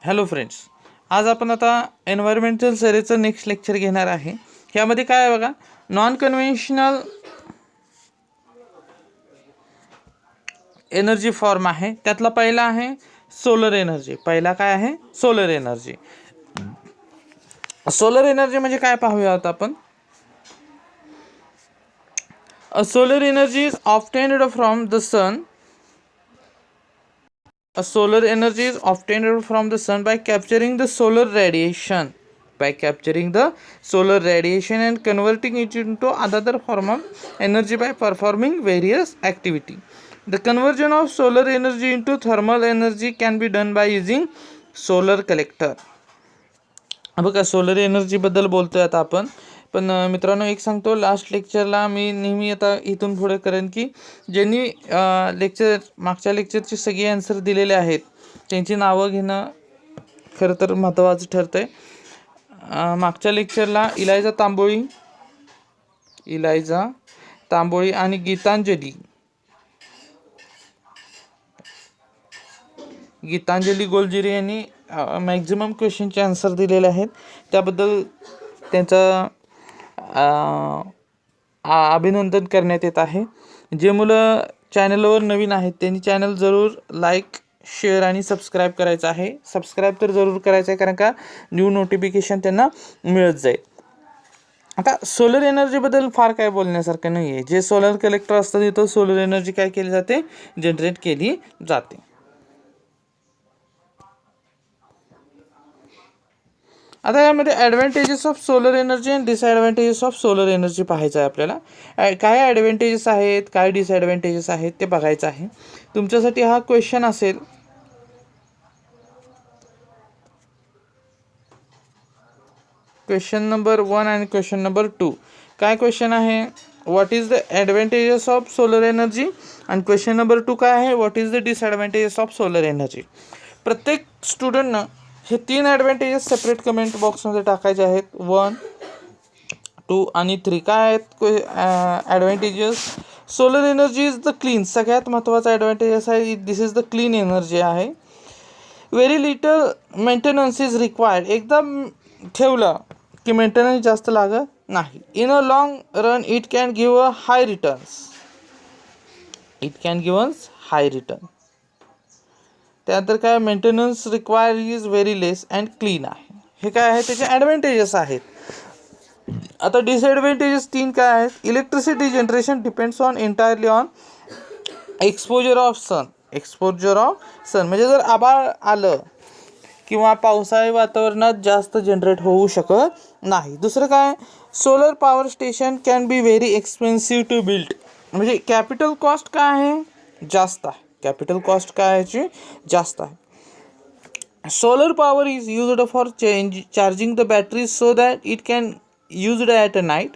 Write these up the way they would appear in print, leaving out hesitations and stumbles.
Hello friends, आज आपण आता एन्व्हायरमेंटल सिरीजचं नेक्स्ट लेक्चर घेणार आहे. ह्यामध्ये काय आहे बघा, नॉन कन्व्हेन्शनल एनर्जी फॉर्म आहे. त्यातला पहिला आहे सोलर एनर्जी. पहिला काय आहे? Solar energy. सोलर एनर्जी म्हणजे काय पाहूयात आपण. Solar energy is obtained from the sun. Solar energy is obtained from the sun by capturing the solar radiation, and converting it into another form of energy by performing various activity. The conversion of solar energy into thermal energy can be done by using solar collector. बघा, solar energy बद्दल बोलतोय आता आपण. पण मित्रांनो, एक सांगतो, last लेक्चरला मी नेहमी आता इथून पुढे करेन की ज्यांनी मागच्या लेक्चरची सगळी आन्सर दिलेले आहेत त्यांची नावं घेणं खरं तर महत्त्वाचं ठरतं आहे. मागच्या लेक्चरला इलायझा तांबोळी आणि गीतांजली गोलजिरे यांनी मॅक्झिमम क्वेश्चनचे आन्सर दिलेले आहेत. त्याबद्दल त्यांचं अभिनंदन करण्यात येत आहे. जे मुलं चॅनलवर नवीन आहेत त्यांनी चॅनल जरूर लाईक, शेअर आणि सबस्क्राईब करायचं आहे. सबस्क्राईब तर जरूर करायचं आहे, कारण का न्यू नोटिफिकेशन त्यांना मिळत जाईल. आता सोलर एनर्जीबद्दल फार काय बोलण्यासारखं नाही आहे. जे सोलर कलेक्टर असतं तिथं सोलर एनर्जी काय केली जाते? जनरेट केली जाते. आता यामध्ये ॲडव्हान्टेजेस ऑफ सोलर एनर्जी आणि डिसॲडव्हान्टेजेस ऑफ सोलर एनर्जी पाहायचं आहे आपल्याला. काय ॲडव्हान्टेजेस आहेत, काय डिसॲडव्हान्टेजेस आहेत ते बघायचं आहे. तुमच्यासाठी हा क्वेश्चन असेल. क्वेश्चन नंबर 1 आणि क्वेश्चन नंबर 2. काय क्वेश्चन आहे? What is the advantages of solar energy. आणि क्वेश्चन नंबर 2 काय आहे? What is the disadvantages of solar energy. प्रत्येक स्टुडंटनं हे 3 ॲडव्हान्टेजेस सेपरेट कमेंट बॉक्समध्ये टाकायचे आहेत. 1, 2 आणि 3. काय आहेत advantages? Solar energy is the clean. सगळ्यात महत्त्वाचा ॲडव्हान्टेजेस आहे, दिस इज द क्लीन एनर्जी आहे. Very little maintenance is required. एकदा ठेवलं की मेंटेनन्स जास्त लागत नाही. In a long run it can give a high return. त्यानंतर काय? Maintenance require is very less and clean आहे. हे काय आहे? त्याचे ॲडव्हान्टेजेस आहेत. आता डिसॲडव्हान्टेजेस 3 काय आहेत? Electricity generation depends entirely on exposure of sun. म्हणजे जर आभाळ आलं किंवा पावसाळी वातावरणात जास्त जनरेट होऊ शकत नाही. दुसरं काय? Solar power station can be very expensive to build. म्हणजे कॅपिटल कॉस्ट काय आहे? जास्त आहे. कॅपिटल कॉस्ट काय आहे? जास्त आहे. Solar power is used for charging the batteries so that it can used at a night.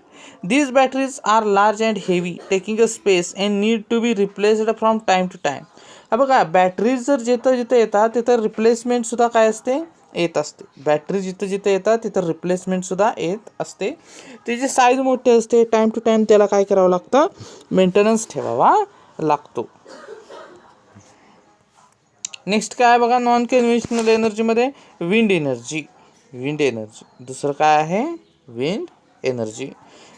These batteries are large and heavy, taking a space and need to be replaced from time to time. बघा, batteries जर जिथं येतात तिथं रिप्लेसमेंटसुद्धा काय असते? येत असते. Battery जिथं येतात तिथं रिप्लेसमेंटसुद्धा येत असते. त्याची साईज मोठी असते. टाईम टू टाईम त्याला काय करावं लागतं? मेंटेनन्स ठेवावा लागतो. नेक्स्ट काय बघा, नॉन कन्व्हेन्शनल एनर्जीमध्ये विंड एनर्जी. दुसरं काय आहे? Wind energy.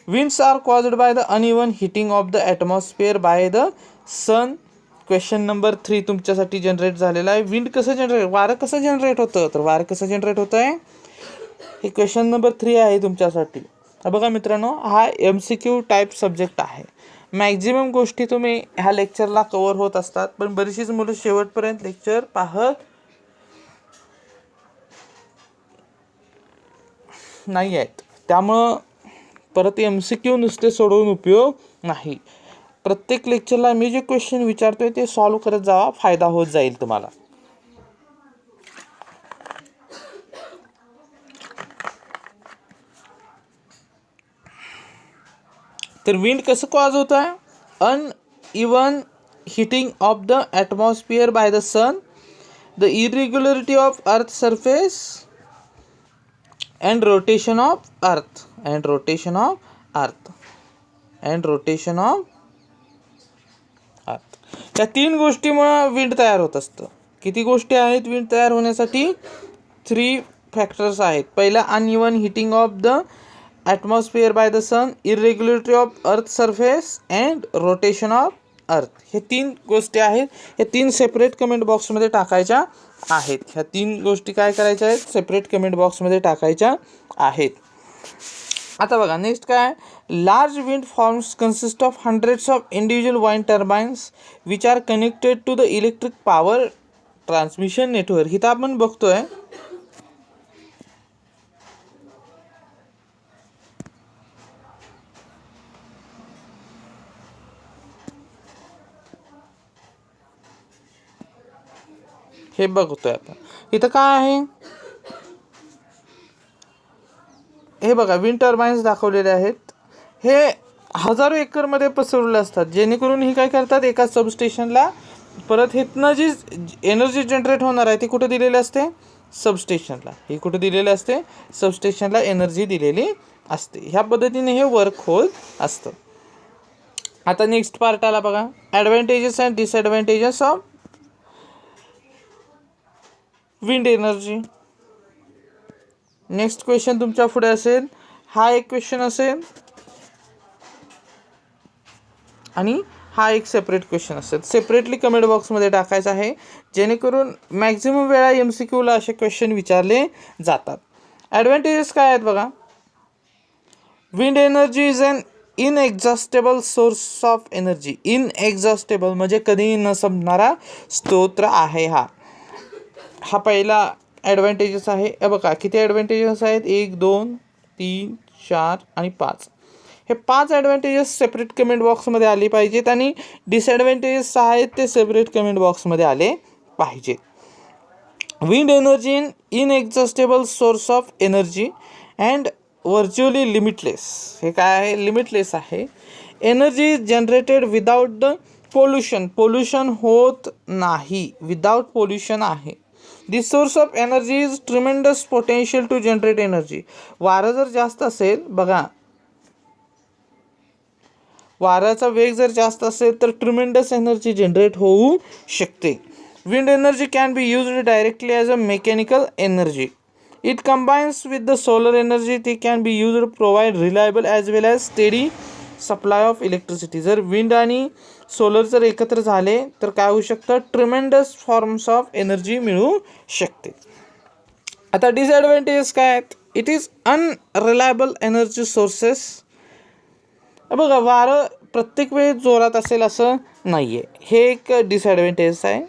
Winds are caused by the uneven heating of the atmosphere by the sun. Question number 3 तुमच्यासाठी जनरेट झालेला आहे. वारं कसं जनरेट होतं? तर वारं कसं जनरेट होतं आहे? हे क्वेश्चन नंबर 3 आहे तुमच्यासाठी. बघा मित्रांनो, हा MCQ टाईप सब्जेक्ट आहे. मॅक्झिमम गोष्टी तुम्ही ह्या लेक्चरला कवर होत असतात, पण बरीचशीच मुलं शेवटपर्यंत लेक्चर पाहत नाही आहेत. त्यामुळं परत MCQ नुसते सोडवून उपयोग नाही. प्रत्येक लेक्चरला मी जे क्वेश्चन विचारतोय ते सॉल्व करत जावा, फायदा होत जाईल तुम्हाला. तर विंड कसं कॉज होत आहे? Uneven heating of the atmosphere by the sun, the irregularity of earth surface and rotation of earth. त्या 3 गोष्टीमुळे विंड तयार होत असतं. किती गोष्टी आहेत विंड तयार होण्यासाठी? 3 फॅक्टर्स आहेत. पहिला uneven heating of the atmosphere by the sun, irregularity of earth surface and rotation of earth. हे 3 गोष्टी आहेत. हे 3 सेपरेट कमेंट बॉक्समध्ये टाकायच्या आहेत. ह्या 3 गोष्टी काय करायच्या आहेत, सेपरेट कमेंट बॉक्समध्ये टाकायच्या आहेत. आता बघा नेक्स्ट काय, large wind farms consist of hundreds of individual wind turbines which are connected to the electric power transmission network. इथं आपण बघतोय हे बघतोय आपण. इथं काय आहे, हे बघा विंड टर्बाइन्स दाखवलेले आहेत. हे हजारो एकरमध्ये पसरवले असतात, जेणेकरून ही काय करतात, एका सबस्टेशनला परत हेतनं जी एनर्जी जनरेट होणार आहे ती कुठे दिलेली असते, सबस्टेशनला. ही कुठे दिलेली असते, सबस्टेशनला एनर्जी दिलेली असते. ह्या पद्धतीने हे वर्क होत असतं. आता नेक्स्ट पार्ट आला बघा, advantages and disadvantages of wind energy. Next question तुमच्या पुढे असेल, हा एक क्वेश्चन असेल आणि हा एक सेपरेट क्वेश्चन असेल. सेपरेटली कमेंट बॉक्समध्ये टाकायचं आहे, जेणेकरून मॅक्झिमम वेळा MCQला असे क्वेश्चन विचारले जातात. ॲडव्हान्टेजेस काय आहेत बघा, wind energy is an inexhaustible source of energy. Inexhaustible म्हणजे कधीही न संपणारा स्तोत्र आहे. हा पहिला ॲडव्हान्टेजेस आहे. हे बघा किती ॲडव्हान्टेजेस आहेत, 1 2 3 4 आणि 5. हे 5 ॲडव्हान्टेजेस सेपरेट कमेंट बॉक्समध्ये आले पाहिजेत आणि डिसॲडव्हान्टेजेस आहेत ते सेपरेट कमेंट बॉक्समध्ये आले पाहिजेत. Wind energy inexhaustible source of energy and virtually limitless. हे काय आहे, लिमिटलेस आहे. Energy generated without the pollution. Pollution होत नाही, विदाउट पोल्युशन आहे. This source of energy is tremendous potential to generate energy. वारं जर जास्त असेल, बघा वाऱ्याचा वेग जर जास्त असेल तर ट्रिमेंडस एनर्जी जनरेट होऊ शकते. Wind energy can be used directly as a mechanical energy. It combines with the solar energy. ती can be used provide reliable as well as steady supply of electricity. जर wind आणि solar जर एकत्र झाले तर काय होऊ शकतं, ट्रिमेंडस फॉर्म्स ऑफ एनर्जी मिळू शकते. आता डिसॲडव्हान्टेजेस काय आहेत, it is unreliable energy sources. बघा वारं प्रत्येक वेळी जोरात असेल असं नाही आहे, हे एक डिसॲडव्हान्टेजेस आहे.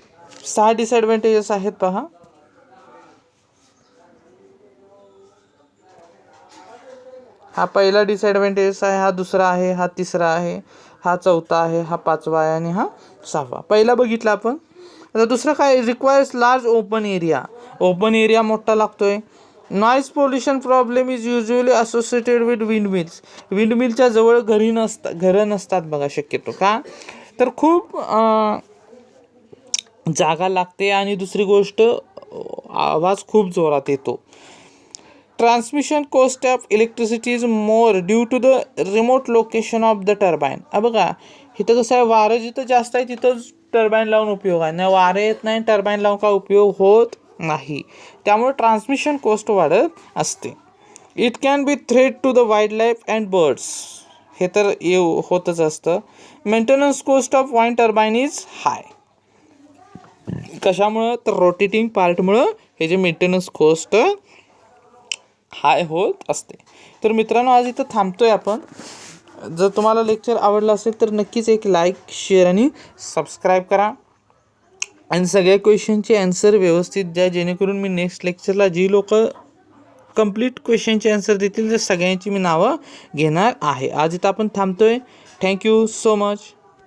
6 डिसॲडव्हान्टेजेस आहेत पहा. हा पहिला डिसॲडव्हान्टेजेस आहे, हा दुसरा आहे, हा तिसरा आहे, हा चौथा आहे, हा 5वा आहे आणि हा 6वा. पहिला बघितला आपण. आता दुसरं काय, requires large open area. Open area मोठा लागतोय. Noise pollution problem is usually associated with windmills. विंडमिलच्या जवळ घरं नसतात बघा शक्यतो. का तर खूप जागा लागते आणि दुसरी गोष्ट आवाज खूप जोरात येतो. Transmission cost of electricity is more due to the remote location of the turbine. बघा इथं कसं आहे, वारं जिथं जास्त आहे तिथंच टर्बाईन लावून उपयोग आहे ना, वारं येत नाही टर्बाईन लावून का उपयोग होत नाही. त्यामुळे ट्रान्समिशन कॉस्ट वाढत असते. It can be threat to the wildlife and birds. हे तर होतच असतं. Maintenance cost of wind turbine is high. कशामुळं तर रोटेटिंग पार्टमुळं हे जे मेंटेनन्स कॉस्ट हाय होत असते. तर मित्रांनो आज इथं थांबतोय आपण. जर तुम्हाला लेक्चर आवडलं असेल तर नक्कीच एक लाईक, शेअर आणि सबस्क्राईब करा आणि सगळ्या क्वेश्चनचे ॲन्सर व्यवस्थित द्या, जेणेकरून मी नेक्स्ट लेक्चरला जी लोक कंप्लीट क्वेश्चनचे ॲन्सर देतील त्या सगळ्यांची मी नावं घेणार आहे. आज इथं आपण थांबतोय. Thank you so much.